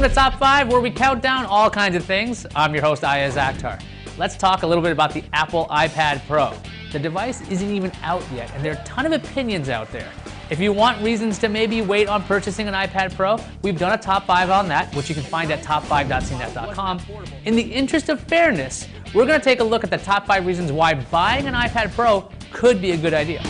to Top 5, where we count down all kinds of things. I'm your host, Ayaz Akhtar. Let's talk a little bit about the Apple iPad Pro. The device isn't even out yet, and there are a ton of opinions out there. If you want reasons to maybe wait on purchasing an iPad Pro, we've done a top 5 on that, which you can find at top5.cnet.com. In the interest of fairness, we're going to take a look at the top 5 reasons why buying an iPad Pro could be a good idea.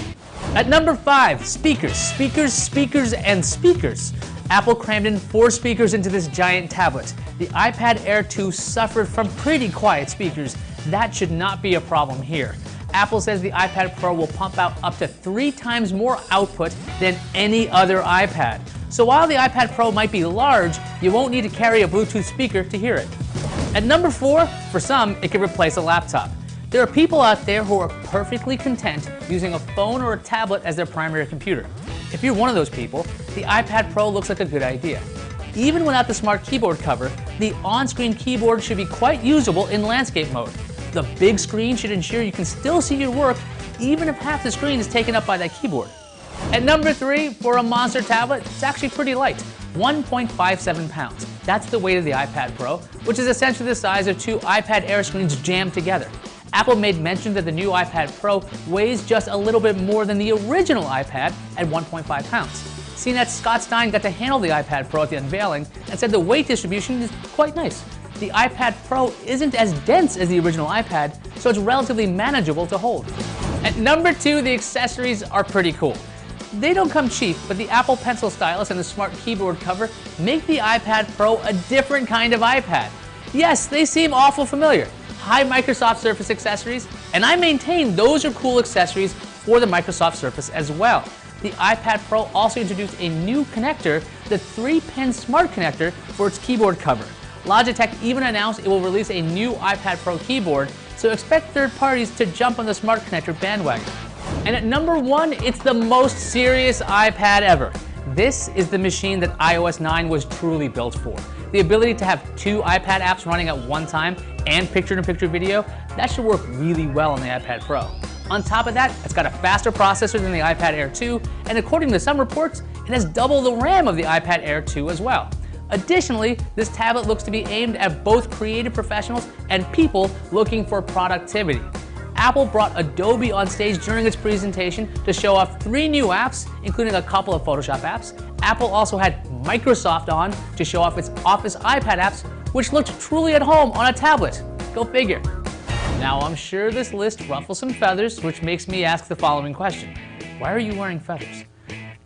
At number 5, speakers. Speakers, and speakers. Apple crammed in 4 speakers into this giant tablet. The iPad Air 2 suffered from pretty quiet speakers. That should not be a problem here. Apple says the iPad Pro will pump out up to 3 times more output than any other iPad. So while the iPad Pro might be large, you won't need to carry a Bluetooth speaker to hear it. At number 4, for some, it could replace a laptop. There are people out there who are perfectly content using a phone or a tablet as their primary computer. If you're one of those people, the iPad Pro looks like a good idea. Even without the smart keyboard cover, the on-screen keyboard should be quite usable in landscape mode. The big screen should ensure you can still see your work even if half the screen is taken up by that keyboard. At number 3, for a monster tablet, it's actually pretty light, 1.57 pounds. That's the weight of the iPad Pro, which is essentially the size of 2 iPad Air screens jammed together. Apple made mention that the new iPad Pro weighs just a little bit more than the original iPad at 1.5 pounds. CNET's Scott Stein got to handle the iPad Pro at the unveiling and said the weight distribution is quite nice. The iPad Pro isn't as dense as the original iPad, so it's relatively manageable to hold. At number 2, the accessories are pretty cool. They don't come cheap, but the Apple Pencil stylus and the smart keyboard cover make the iPad Pro a different kind of iPad. Yes, they seem awful familiar. High Microsoft Surface accessories, and I maintain those are cool accessories for the Microsoft Surface as well. The iPad Pro also introduced a new connector, the 3-pin smart connector for its keyboard cover. Logitech even announced it will release a new iPad Pro keyboard, so expect third parties to jump on the smart connector bandwagon. And at number 1, it's the most serious iPad ever. This is the machine that iOS 9 was truly built for. The ability to have 2 iPad apps running at one time and picture-in-picture video, that should work really well on the iPad Pro. On top of that, it's got a faster processor than the iPad Air 2, and according to some reports, it has double the RAM of the iPad Air 2 as well. Additionally, this tablet looks to be aimed at both creative professionals and people looking for productivity. Apple brought Adobe on stage during its presentation to show off 3 new apps, including a couple of Photoshop apps. Apple also had Microsoft on to show off its Office iPad apps, which looked truly at home on a tablet. Go figure. Now, I'm sure this list ruffles some feathers, which makes me ask the following question. Why are you wearing feathers?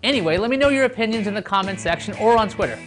Anyway, let me know your opinions in the comment section or on Twitter.